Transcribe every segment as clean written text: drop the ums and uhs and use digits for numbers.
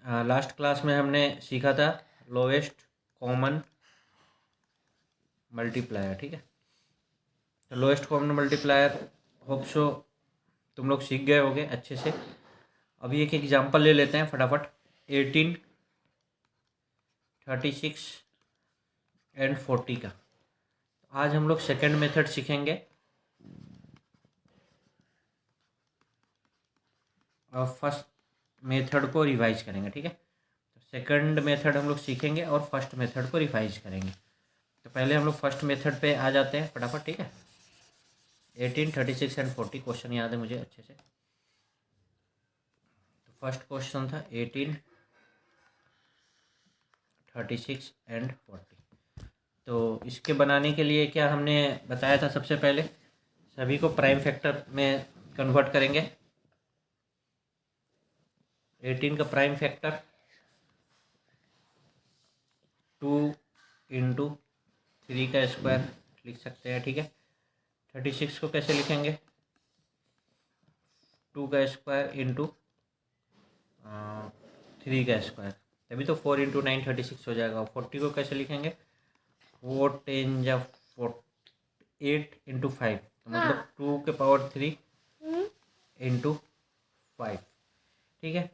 Last class में हमने सीखा था लोएस्ट कॉमन मल्टीप्लायर। ठीक है, तो lowest common multiplier hope so तुम लोग सीख गए होगे अच्छे से। अभी एक एग्जांपल ले लेते हैं फटाफट। 18, 36 एंड 40 का। आज हम लोग सेकेंड मेथड सीखेंगे और फर्स्ट मेथड को रिवाइज करेंगे। ठीक है, तो सेकंड मेथड हम लोग सीखेंगे और फर्स्ट मेथड को रिवाइज करेंगे। तो पहले हम लोग फर्स्ट मेथड पे आ जाते हैं फटाफट। ठीक है, 18, 36 एंड 40 क्वेश्चन याद है मुझे अच्छे से। तो फर्स्ट क्वेश्चन था 18, 36 एंड 40। तो इसके बनाने के लिए क्या हमने बताया था, सबसे पहले सभी को प्राइम फैक्टर में कन्वर्ट करेंगे। 18 का प्राइम फैक्टर 2 इंटू 3 का स्क्वायर लिख सकते हैं। ठीक है, 36 को कैसे लिखेंगे, 2 का स्क्वायर इंटू 3 का स्क्वायर, तभी तो 4 इंटू 9 36 हो जाएगा। 40 को कैसे लिखेंगे, 4 10 या 8 इंटू 5, तो मतलब 2 के पावर 3 इंटू 5। ठीक है,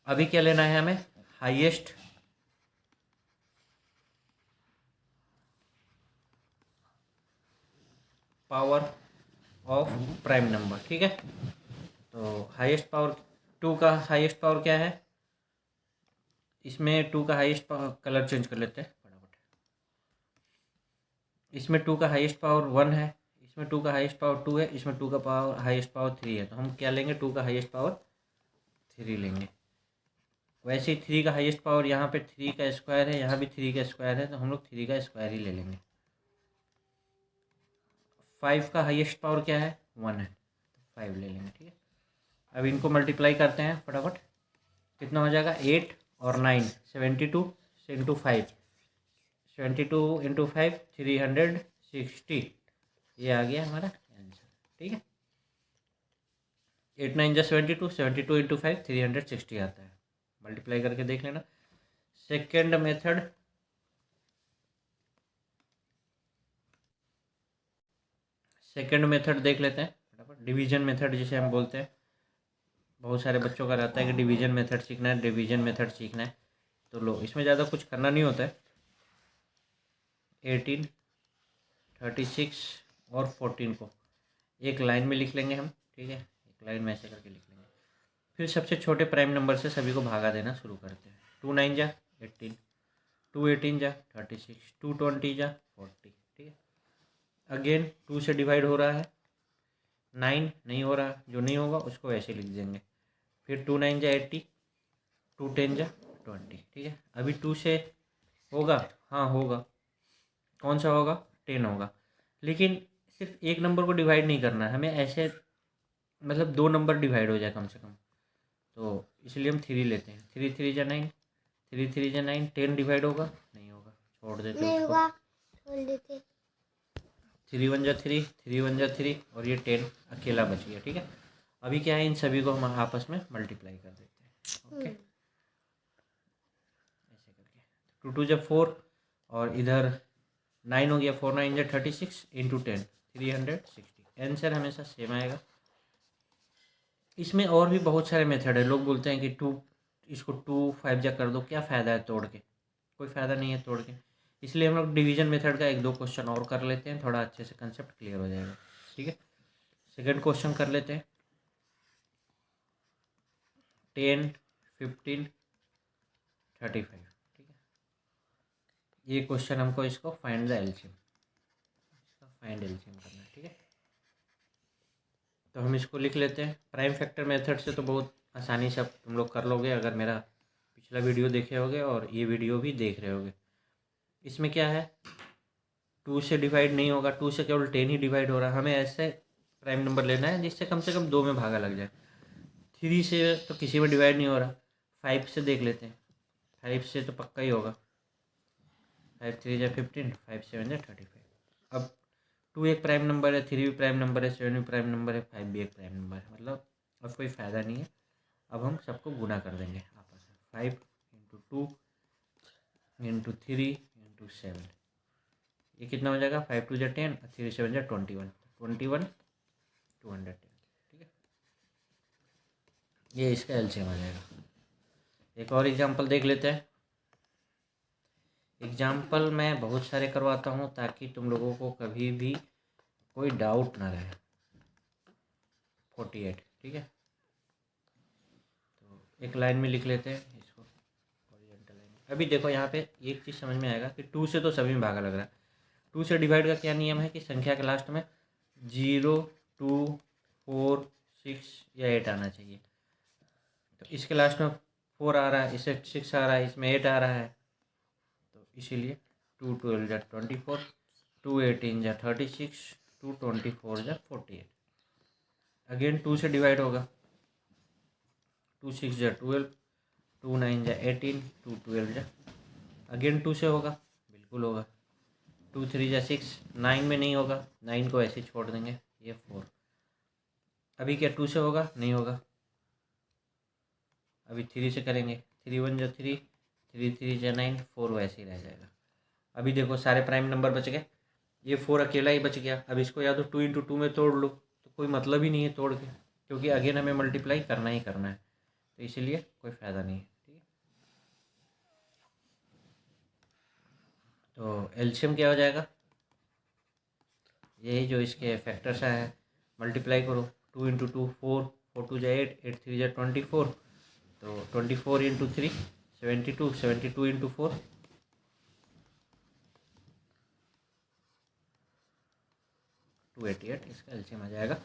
अभी क्या लेना है हमें, highest power of prime number. ठीक है, तो हाईएस्ट पावर 2 का हाईएस्ट पावर क्या है, इसमें 2 का हाईएस्ट पावर, कलर चेंज कर लेते हैं फटाफट। इसमें 2 का हाईएस्ट पावर 1 है, इसमें 2 का हाईएस्ट पावर 2 है, इसमें 2 का पावर हाईएस्ट पावर 3 है। तो हम क्या लेंगे, 2 का हाईएस्ट पावर 3 लेंगे। वैसे ही 3 का हाईएस्ट पावर यहाँ पे 3 का स्क्वायर है, यहाँ भी 3 का स्क्वायर है, तो हम लोग 3 का स्क्वायर ही ले लेंगे। 5 का हाईएस्ट पावर क्या है, 1 है, तो 5 ले लेंगे। ठीक है, अब इनको मल्टीप्लाई करते हैं फटाफट। कितना हो जाएगा, 8 और 9, 72 इंटू 5, 72 इंटू 5 360, ये आ गया हमारा आंसर। ठीक है, 8 9 जा 72, 72 इंटू 5 360 आता है। मल्टीप्लाई करके देख लेना। सेकेंड मेथड, देख लेते हैं फटाफट। डिवीजन मेथड जिसे हम बोलते हैं, बहुत सारे बच्चों का रहता है कि डिवीजन मेथड सीखना है, डिवीजन मेथड सीखना है। तो लो, इसमें ज़्यादा कुछ करना नहीं होता है। 18, 36 और 14 को एक लाइन में लिख लेंगे हम। ठीक है, एक लाइन में ऐसे करके लिख लेंगे। फिर सबसे छोटे प्राइम नंबर से सभी को भागा देना शुरू करते हैं। 2 9 जा 18, 2 18 जा 36, 2 20 जा 40। ठीक है, अगेन 2 से डिवाइड हो रहा है, 9 नहीं हो रहा, जो नहीं होगा उसको ऐसे लिख देंगे। फिर 2 9 जा 80, 2 10 जा 20। ठीक है, अभी 2 से होगा, हाँ होगा, कौन सा होगा, 10 होगा। लेकिन सिर्फ एक नंबर को डिवाइड नहीं करना है हमें, ऐसे मतलब 2 नंबर डिवाइड हो जाए कम से कम। तो इसलिए हम 3 लेते हैं। 3 3 जा 9, 3 3 जा 9, 10 डिवाइड होगा, नहीं होगा, छोड़ देते हैं उसको। 3 1 जा 3, 3 1 जा 3, और ये 10 अकेला बच गया। ठीक है, अभी क्या है, इन सभी को हम आपस में मल्टीप्लाई कर देते हैं। ओके, ऐसे करके 2 2 जा 4, और इधर 9 हो गया, 4 9 जा 36 इंटू 10 360। आंसर हमेशा सेम आएगा। इसमें और भी बहुत सारे मेथड है। लोग बोलते हैं कि 2 इसको 2 5 जा कर दो, क्या फ़ायदा है तोड़ के, कोई फ़ायदा नहीं है तोड़ के। इसलिए हम लोग डिवीजन मेथड का एक दो क्वेश्चन और कर लेते हैं, थोड़ा अच्छे से कंसेप्ट क्लियर हो जाएगा। ठीक है, सेकंड क्वेश्चन कर लेते हैं। 10 15 35। ठीक है, ये क्वेश्चन हमको इसको फाइंड द एलसीएम, इसका फाइंड एलसीएम करना है। ठीक है, तो हम इसको लिख लेते हैं। प्राइम फैक्टर मेथड से तो बहुत आसानी से अब तुम लोग कर लोगे, अगर मेरा पिछला वीडियो देखे होगे और ये वीडियो भी देख रहे होगे। इसमें क्या है, 2 से डिवाइड नहीं होगा, 2 से केवल 10 ही डिवाइड हो रहा है। हमें ऐसे प्राइम नंबर लेना है जिससे कम से कम 2 में भागा लग जाए। 3 से तो किसी में डिवाइड नहीं हो रहा। 5 से देख लेते हैं, 5 से तो पक्का ही होगा। 5 3 जा 15, 5 7 जा 35। अब 2 एक प्राइम नंबर है, 3 भी प्राइम नंबर है, 7 भी प्राइम नंबर है, 5 भी एक प्राइम नंबर है, मतलब अब कोई फ़ायदा नहीं है। अब हम सबको गुना कर देंगे आपस में। 5 × 2 × 3 × 7, ये कितना हो जाएगा? 5 × 2 = 10, 3 × 7 = 21, 21 210, ठीक है। ये इसका एलसीएम आ जाएगा। एक और एग्जांपल देख लेते हैं। एग्जाम्पल मैं बहुत सारे करवाता हूँ ताकि तुम लोगों को कभी भी कोई डाउट ना रहे। 48, ठीक है। तो एक लाइन में लिख लेते हैं इसको, हॉरिजॉन्टल लाइन। अभी देखो यहाँ पे एक चीज़ समझ में आएगा कि 2 से तो सभी में भागा लग रहा है। 2 से डिवाइड का क्या नियम है कि संख्या के लास्ट में 0, 2, 4, 6 या 8 आना चाहिए। तो इसके लास्ट में 4 आ रहा है, इससे 6 आ रहा है, इसमें 8 आ रहा है, तो इसीलिए 2 12 = 24, 2 18 = 36, 2 24 = 48। अगेन 2 से डिवाइड होगा, 2 6 = 12, 2 9 = 18, 2 12 अगेन 2 से होगा, बिल्कुल होगा। 2 3 = 6, 9 में नहीं होगा, 9 को ऐसे ही छोड़ देंगे, ये 4। अभी क्या 2 से होगा? नहीं होगा। अभी 3 से करेंगे, 3 1 = 3, 3 3 = 9, 4 वैसे ही रह जाएगा। अभी देखो सारे प्राइम नंबर बच गए, ये 4 अकेला ही बच गया। अब इसको या तो 2 × 2 में तोड़ लो, तो कोई मतलब ही नहीं है तोड़ के, क्योंकि अगेन हमें मल्टीप्लाई करना ही करना है, तो इसीलिए कोई फ़ायदा नहीं है, ठीक है। तो एलसीएम क्या हो जाएगा? यही जो इसके फैक्टर्स हैं, मल्टीप्लाई करो। 2 × 2 4, 4 2 = 8, 8 3 = 24, तो 24 × 3 72, 72 × 4 288, इसका एलसीएम आ जाएगा।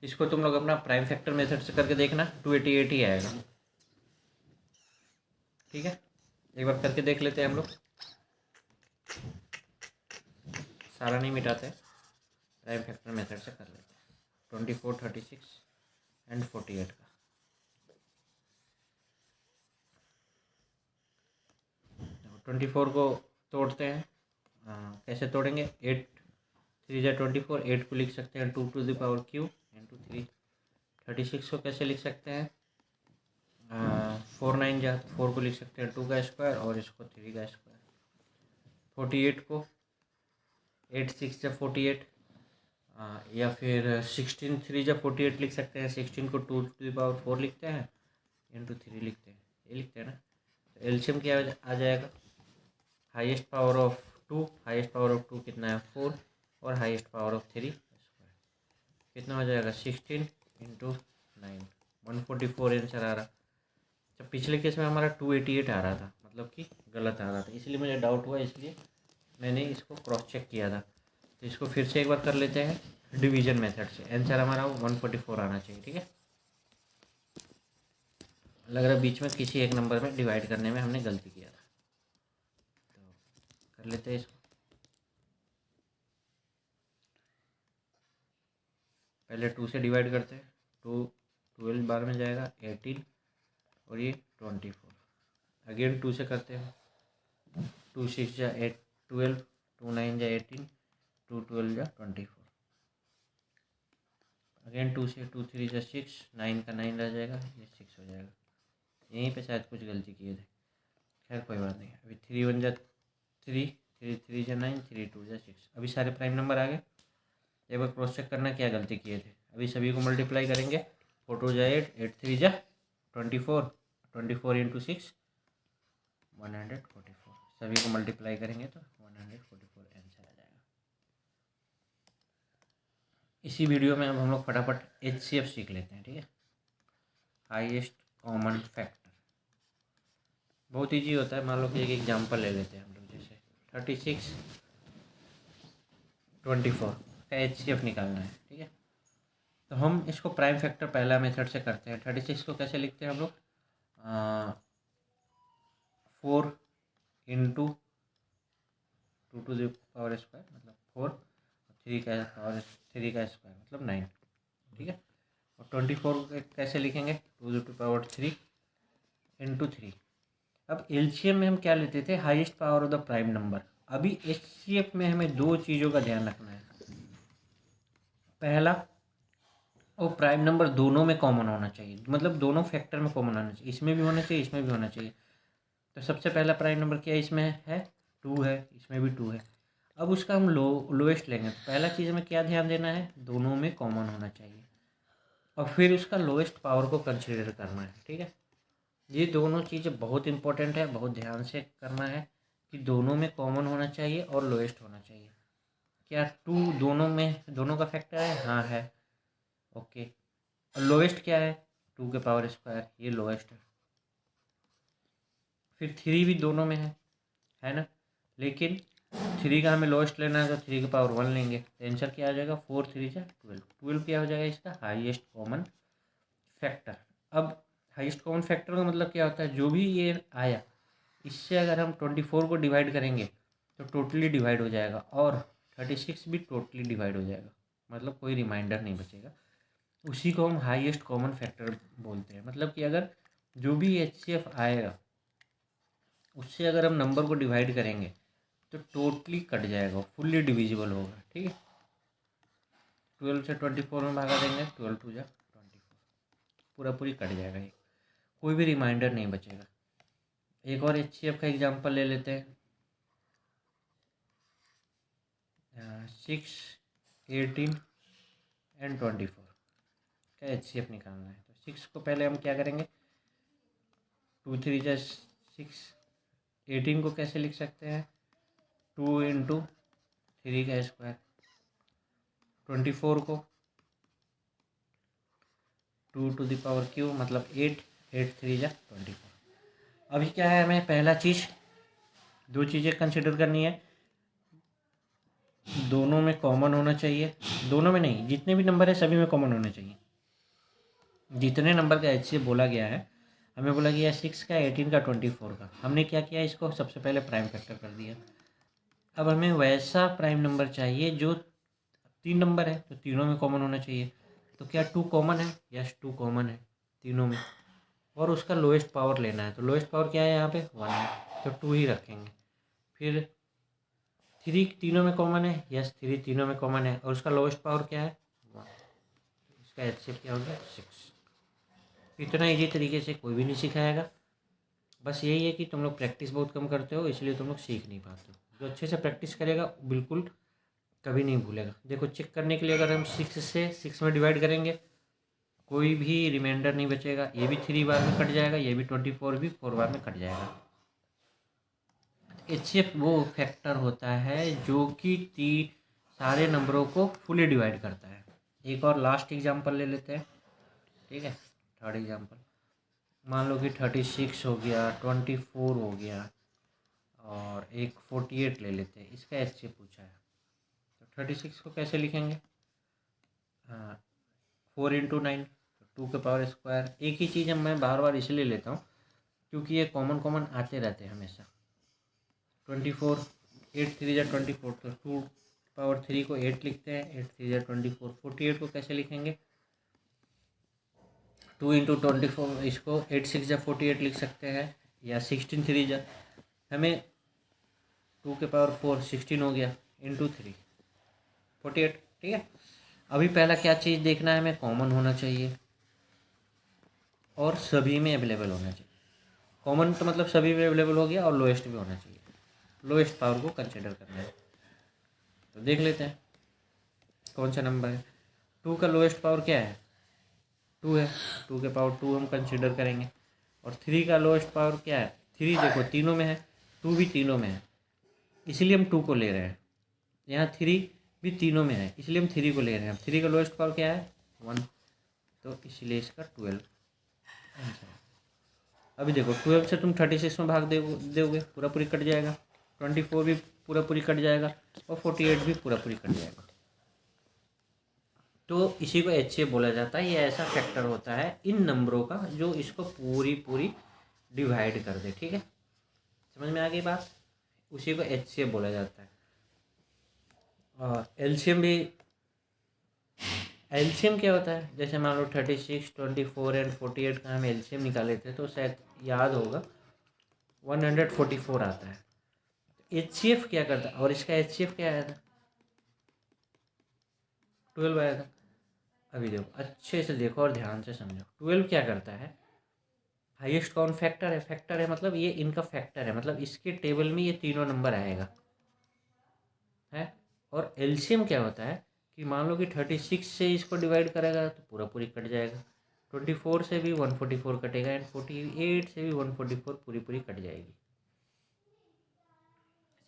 इसको तुम लोग अपना प्राइम फैक्टर मेथड से करके देखना, 288 ही आएगा, ठीक है। एक बार करके देख लेते हैं हम लोग, सारा नहीं मिटाते, प्राइम फैक्टर मेथड से कर लेते हैं। 24 36 एंड 48 का 24 को तोड़ते हैं। कैसे तोड़ेंगे? 8 3 × 24, 8 को लिख सकते हैं 2 to the power q × 3। 36 को कैसे लिख सकते हैं? 4 9 × 4 को लिख सकते हैं 2 का स्क्वायर और इसको 3 का स्क्वायर। 48 को 8 6 × 48, या फिर 16 3 × 48 लिख सकते हैं। 16 को 2 to the power 4 लिखते हैं, × 3 लिखते हैं, ये लिखते हैं ना। तो एलसीएम क्या आ जाएगा? Highest power of 2, highest power of 2 कितना है? 4, और हाईएस्ट पावर ऑफ 3 स्क्वायर कितना हो जाएगा? 16 × 9, 144 आंसर आ रहा। जब पिछले केस में हमारा 288 आ रहा था, मतलब कि गलत आ रहा था, इसलिए मुझे डाउट हुआ, इसलिए मैंने इसको क्रॉस चेक किया था। तो इसको फिर से एक बार कर लेते हैं डिवीजन मेथड से। आंसर हमारा 144 आना चाहिए, ठीक है। लग रहा है बीच में किसी एक नंबर में डिवाइड करने में हमने गलती किया था, तो कर लेते हैं इसको। पहले 2 से डिवाइड करते हैं, 2 12 बार में जाएगा 18, और ये 24। अगेन 2 से करते हैं, 2 6 × 8 12, 2 9 × 18, 2 12 × 24। अगेन 2 से, 2 3 × 6, 9 का 9 रह जाएगा, ये 6 हो जाएगा। यहीं पे शायद कुछ गलती किए थे, खैर कोई बात नहीं। अभी 3 1 × 3, 3 3 × 9, 3 2 × 6, अभी सारे प्राइम नंबर आ गए। एक बार क्रॉस चेक करना क्या गलती किए थे। अभी सभी को मल्टीप्लाई करेंगे, 4 2 × 8, 8 3 × 24, 24 × 6 144। सभी को मल्टीप्लाई करेंगे तो 144 आंसर आ जाएगा। इसी वीडियो में अब हम लोग फटाफट HCF सीख लेते हैं, ठीक है। हाईएस्ट कॉमन फैक्टर बहुत इजी होता है। मान लो कि एक एग्जांपल ले लेते हैं हम लोग, जैसे 36 24 का HCF निकालना है, ठीक है। तो हम इसको प्राइम फैक्टर पहला मेथड से करते हैं। 36 को कैसे लिखते हैं हम लोग? 4 × 2 to the power स्क्वायर, मतलब 4, 3 का पावर 3 का स्क्वायर मतलब 9, ठीक है। और 24 को कैसे लिखेंगे? 2 to the power 3 × 3। अब एलसीएम में हम क्या लेते थे? Highest power of the prime number. अभी एचसीएफ में हमें दो चीज़ों का ध्यान रखना है। पहला, और प्राइम नंबर दोनों में कॉमन होना चाहिए, मतलब दोनों फैक्टर में कॉमन होना चाहिए, इसमें भी होना चाहिए, इसमें भी होना चाहिए। तो सबसे पहला प्राइम नंबर क्या इसमें है? 2 है, इसमें भी 2 है। अब उसका हम लोएस्ट लेंगे, तो पहला चीज़ हमें क्या ध्यान देना है? दोनों में कॉमन होना चाहिए, और फिर उसका लोएस्ट पावर को कंसिडर करना है, ठीक है। ये दोनों चीज़ें बहुत इंपॉर्टेंट है, बहुत ध्यान से करना है कि दोनों में कॉमन होना चाहिए और लोएस्ट होना चाहिए। क्या 2 दोनों में, दोनों का फैक्टर है? हाँ है, ओके। और लोएस्ट क्या है? 2 के पावर स्क्वायर, ये लोएस्ट है। फिर 3 भी दोनों में है ना। लेकिन 3 का हमें लोएस्ट लेना है, तो 3 के पावर 1 लेंगे, तो आंसर क्या आ जाएगा? 4 3 जा 12। 12 क्या हो जाएगा इसका? Highest common factor. अब हाईएस्ट कॉमन फैक्टर का मतलब क्या होता है? जो भी ये आया, इससे अगर हम 24 को डिवाइड करेंगे तो टोटली डिवाइड हो जाएगा, और 36 भी टोटली डिवाइड हो जाएगा, मतलब कोई रिमाइंडर नहीं बचेगा। उसी को हम हाईएस्ट कॉमन फैक्टर बोलते हैं। मतलब कि अगर जो भी HCF आएगा, उससे अगर हम नंबर को डिवाइड करेंगे तो टोटली कट जाएगा, फुल्ली डिविजिबल होगा, ठीक है। 12 से 24 में भागा देंगे, 12 2 जा 24, पूरा पूरी कट जाएगा, ये कोई भी रिमाइंडर नहीं बचेगा। एक और HCF का एग्जांपल ले लेते हैं। 6 18 एंड 24 का HCF निकालना है, तो 6 को पहले हम क्या करेंगे? 2 3 जा 6। 18 को कैसे लिख सकते हैं? 2 इंटू 3 का स्क्वायर। 24 को 2 टू द पावर क्यू, मतलब 8। 8 3 जा 24। अभी क्या है, हमें पहला चीज़, दो चीज़ें कंसिडर करनी है। दोनों में कॉमन होना चाहिए, दोनों में नहीं, जितने भी नंबर है सभी में कॉमन होने चाहिए। जितने नंबर का HCF बोला गया है, हमें बोला गया 6 का, 18 का, 24 का, हमने क्या किया? इसको सबसे पहले प्राइम फैक्टर कर दिया। अब हमें वैसा प्राइम नंबर चाहिए जो 3 नंबर है, तो तीनों में कॉमन होना चाहिए। तो क्या 2 कॉमन है? यस, 2 कॉमन है तीनों में, और उसका लोएस्ट पावर लेना है। तो लोएस्ट पावर क्या है यहाँ पे? 1 है, तो 2 ही रखेंगे। फिर 3 तीनों में कॉमन है, यस 3 तीनों में कॉमन है, और उसका लोएस्ट पावर क्या है? 1। इसका HCF क्या हो गया? 6। इतना ईजी तरीके से कोई भी नहीं सिखाएगा। बस यही है कि तुम लोग प्रैक्टिस बहुत कम करते हो, इसलिए तुम लोग सीख नहीं पाते हो। जो अच्छे से प्रैक्टिस करेगा बिल्कुल कभी नहीं भूलेगा। देखो, चेक करने के लिए अगर हम 6 से 6 में डिवाइड करेंगे, कोई भी रिमाइंडर नहीं बचेगा। ये भी 3 बार में कट जाएगा, ये भी 24 भी 4 बार में कट जाएगा। HCF वो फैक्टर होता है जो कि सारे नंबरों को फुली डिवाइड करता है। एक और लास्ट एग्जांपल ले लेते हैं, ठीक है। थर्ड एग्जांपल, मान लो कि 36 हो गया, 24 हो गया, और एक 48 ले लेते हैं। इसका HCF पूछा है, तो 36 को कैसे लिखेंगे? हाँ, 4 इंटू 9, 2 के पावर स्क्वायर। एक ही चीज़ मैं बार बार इसलिए लेता हूँ क्योंकि ये कॉमन कॉमन आते रहते हैं हमेशा। 24, 8 3 जा 24, तो 2 पावर 3 को 8 लिखते हैं, 8 3 जा 24। 48 को कैसे लिखेंगे? 2 इंटू 24, इसको 8 6 जा 48 लिख सकते हैं, या 16 3 जा, हमें 2 के पावर 4 16 हो गया, इंटू 3 48, ठीक है। अभी पहला क्या चीज़ देखना है हमें? कॉमन होना चाहिए और सभी में अवेलेबल होना चाहिए। कॉमन तो मतलब सभी में अवेलेबल हो गया, और लोएस्ट भी होना चाहिए। लोएस्ट पावर को कंसिडर करना है, तो देख लेते हैं कौन सा नंबर है। 2 का लोएस्ट पावर क्या है? 2 है, 2 के पावर 2 हम कंसिडर करेंगे। और 3 का लोएस्ट पावर क्या है? 3 देखो तीनों में है, 2 भी तीनों में है, इसलिए हम 2 को ले रहे हैं। यहाँ 3 भी तीनों में है, इसलिए हम 3 को ले रहे हैं। 3 का लोएस्ट पावर क्या है? 1, तो इसलिए इसका 12 आंसर है। अभी देखो, 12 से तुम 36 में भाग दोगे, पूरा पूरी कट जाएगा। 24 भी पूरा पूरी कट जाएगा, और 48 भी पूरा पूरी कट जाएगा। तो इसी को HCF बोला जाता है। ये ऐसा फैक्टर होता है इन नंबरों का जो इसको पूरी पूरी डिवाइड कर दे, ठीक है। समझ में आ गई बात? उसी को HCF बोला जाता है। और एलसीएम भी, एलसीएम क्या होता है? जैसे मान लो 36 24 एंड 48 का हम एलसीएम निकाले थे, तो शायद याद होगा 144 आता है। HCF क्या करता है? और इसका HCF क्या आया था? 12 आया था। अभी देखो अच्छे से देखो और ध्यान से समझो। 12 क्या करता है, हाईएस्ट कौन फैक्टर है मतलब ये इनका फैक्टर है, मतलब इसके टेबल में ये तीनों नंबर आएगा है। और एलसीएम क्या होता है कि मान लो कि 36 से इसको डिवाइड करेगा तो पूरा पूरी कट जाएगा, 24 से भी 144 कटेगा एंड 48 से भी 144 पूरी पूरी कट जाएगी।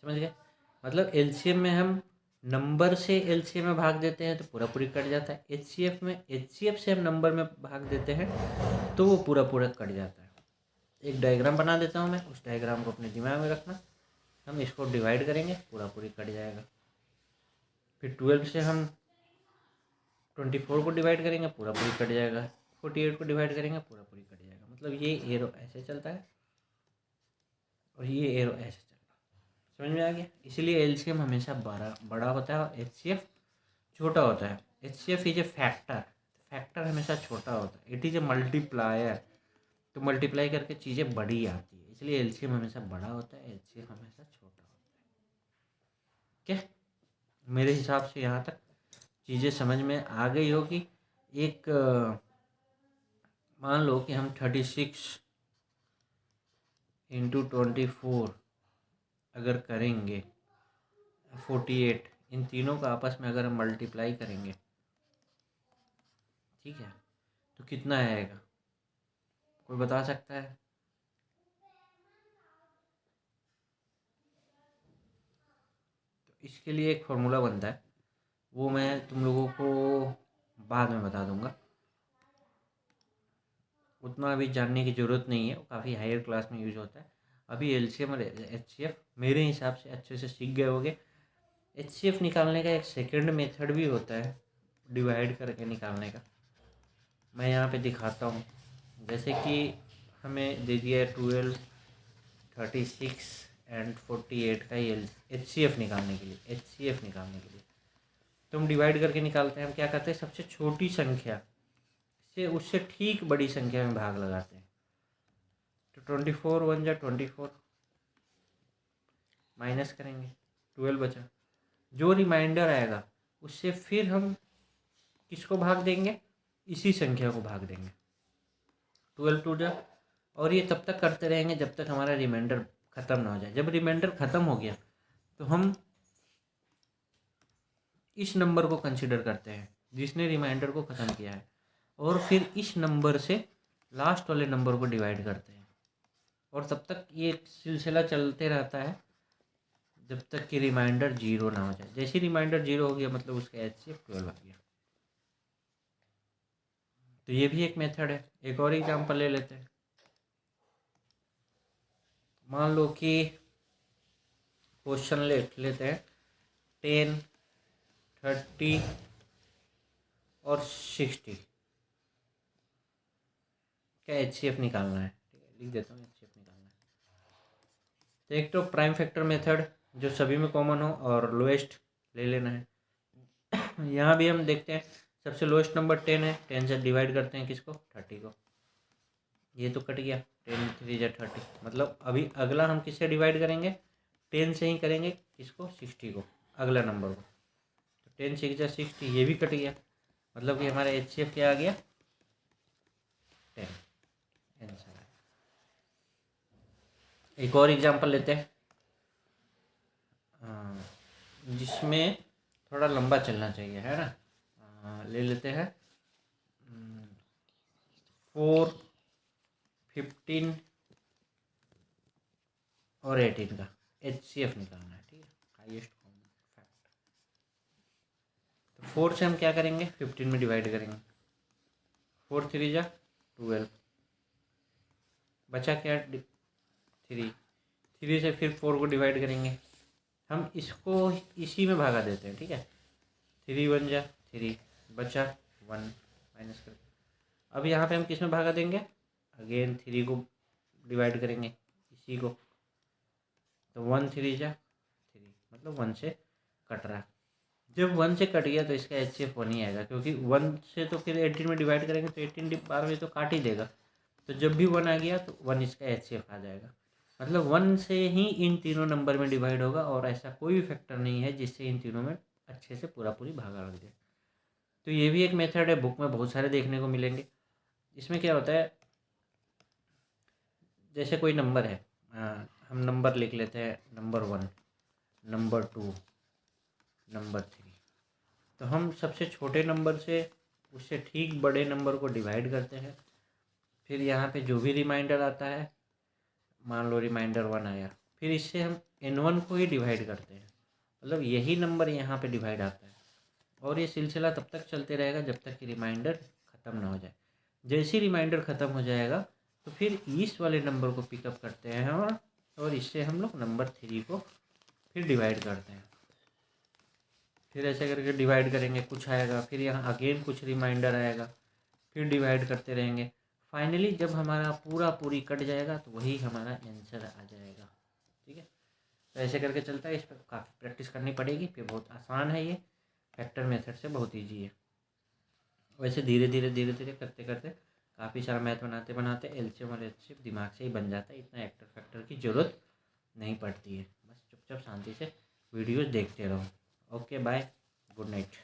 समझ गए? मतलब एलसीएम में हम नंबर से एलसीएम में भाग देते हैं तो पूरा पूरी कट जाता है, एचसीएफ से हम नंबर में भाग देते हैं तो वो पूरा पूरा कट जाता है। एक डायग्राम बना देता हूँ मैं, उस डायग्राम को अपने दिमाग में रखना। हम इसको डिवाइड करेंगे पूरा पूरी कट जाएगा, फिर 12 से हम 24 को डिवाइड करेंगे पूरा पूरी कट जाएगा, 48 को डिवाइड करेंगे पूरा पूरी कट जाएगा। मतलब ये एरो ऐसे चलता है और ये एरो ऐसे चल रहा है। समझ में आ गया? इसलिए एलसीएम हमेशा बड़ा होता है और एचसीएफ छोटा होता है। एचसीएफ इज ए फैक्टर हमेशा छोटा होता है, इट इज़ ए मल्टीप्लायर। तो मल्टीप्लाई करके चीज़ें बड़ी आती है, इसलिए एलसीएम हमेशा बड़ा होता है, एचसीएफ हमेशा छोटा होता है। क्या मेरे हिसाब से यहाँ तक चीज़ें समझ में आ गई होगी। एक मान लो कि हम 36 इंटू 24 अगर करेंगे, 48, इन तीनों का आपस में अगर हम मल्टीप्लाई करेंगे, ठीक है, तो कितना आएगा? कोई बता सकता है? तो इसके लिए एक फॉर्मूला बनता है, वो मैं तुम लोगों को बाद में बता दूंगा, उतना अभी जानने की ज़रूरत नहीं है, वो काफ़ी हायर क्लास में यूज होता है। अभी एलसीएम और एचसीएफ मेरे हिसाब से अच्छे से सीख गए होगे। एचसीएफ निकालने का एक सेकंड मेथड भी होता है डिवाइड करके निकालने का, मैं यहाँ पे दिखाता हूँ। जैसे कि हमें दे दिया है 12, 36 एंड 48 का एचसीएफ निकालने के लिए तो हम डिवाइड करके निकालते हैं। हम क्या करते हैं, सबसे छोटी संख्या से उससे ठीक बड़ी संख्या में भाग लगाते हैं। तो 24 1 जा 24, माइनस करेंगे 12 बचा, जो रिमाइंडर आएगा उससे फिर हम किसको भाग देंगे, इसी संख्या को भाग देंगे। 12 टू जा, और ये तब तक करते रहेंगे जब तक हमारा रिमाइंडर ख़त्म ना हो जाए। जब रिमाइंडर ख़त्म हो गया तो हम इस नंबर को कंसिडर करते हैं जिसने रिमाइंडर को ख़त्म किया है, और फिर इस नंबर से लास्ट वाले नंबर को डिवाइड करते हैं, और तब तक ये सिलसिला चलते रहता है जब तक कि रिमाइंडर 0 ना हो जाए। जैसे रिमाइंडर 0 हो गया मतलब उसका एचसीएफ 12 आ गया। तो ये भी एक मेथड है। एक और एग्जांपल ले लेते हैं। मान लो कि क्वेश्चन लेते हैं 10, 30 और 60 का एचसीएफ निकालना है। ठीक है, लिख देता हूँ एचसीएफ निकालना है। तो एक तो प्राइम फैक्टर मेथड जो सभी में कॉमन हो और लोएस्ट ले लेना है। यहाँ भी हम देखते हैं सबसे लोएस्ट नंबर 10 है, 10 से डिवाइड करते हैं किसको, 30 को। ये तो कट गया, 10 3 जा 30, मतलब अभी अगला हम किससे डिवाइड करेंगे, 10 से ही करेंगे किसको, 60 को, अगला नंबर को। तो 10 6 जा 60, ये भी कट गया, मतलब कि हमारा एचसीएफ क्या आ गया, 10 आंसर। एक और एग्जांपल लेते हैं जिसमें थोड़ा लंबा चलना चाहिए, है ना। ले लेते हैं 4, 15 और 18 का एचसीएफ निकालना है। ठीक है, हाईएस्ट कॉमन फैक्टर। तो 4 से हम क्या करेंगे, 15 में डिवाइड करेंगे, 4 3 जा 12, बचा क्या, 3 से फिर 4 को डिवाइड करेंगे। हम इसको इसी में भागा देते हैं, ठीक है, 3 1 जा 3, बचा 1, माइनस कर। अब यहाँ पे हम किस में भागा देंगे, अगेन 3 को डिवाइड करेंगे इसी को, तो 1 3 जा 3, मतलब 1 से कट रहा है। जब 1 से कट गया तो इसका एचसीएफ 1 ही आएगा, क्योंकि 1 से तो फिर 18 में डिवाइड करेंगे तो 18 12 में तो काट ही देगा। तो जब भी 1 आ गया तो 1 इसका एचसीएफ आ जाएगा। मतलब 1 से ही इन तीनों नंबर में डिवाइड होगा, और ऐसा कोई भी फैक्टर नहीं है जिससे इन तीनों में अच्छे से पूरा पूरी भागा लग जाए। तो ये भी एक मेथड है, बुक में बहुत सारे देखने को मिलेंगे। इसमें क्या होता है, जैसे कोई नंबर है, हम नंबर लिख लेते हैं नंबर 1, नंबर 2, नंबर 3। तो हम सबसे छोटे नंबर से उससे ठीक बड़े नंबर को डिवाइड करते हैं। फिर यहाँ पे जो भी रिमाइंडर आता है, मान लो रिमाइंडर 1 आया, फिर इससे हम n1 को ही डिवाइड करते हैं, मतलब यही नंबर यहाँ पे डिवाइड आता है। और ये सिलसिला तब तक चलते रहेगा जब तक कि रिमाइंडर ख़त्म ना हो जाए। जैसे ही रिमाइंडर ख़त्म हो जाएगा तो फिर इस वाले नंबर को पिकअप करते हैं और इससे हम लोग नंबर 3 को फिर डिवाइड करते हैं। फिर ऐसे करके डिवाइड करेंगे, कुछ आएगा, फिर यहाँ अगेन कुछ रिमाइंडर आएगा, फिर डिवाइड करते रहेंगे। फाइनली जब हमारा पूरी कट जाएगा तो वही हमारा आंसर आ जाएगा। ठीक है, तो ऐसे करके चलता है। इस पर काफ़ी प्रैक्टिस करनी पड़ेगी, फिर बहुत आसान है ये, फैक्टर मेथड से बहुत ईजी है। वैसे धीरे धीरे करते करते काफ़ी सारा मैथ बनाते बनाते एलसीएम और एचसीएफ दिमाग से ही बन जाता है। इतना एक्टर फैक्टर की ज़रूरत नहीं पड़ती है। बस चुपचाप शांति से वीडियोज़ देखते रहो। Okay bye, good night.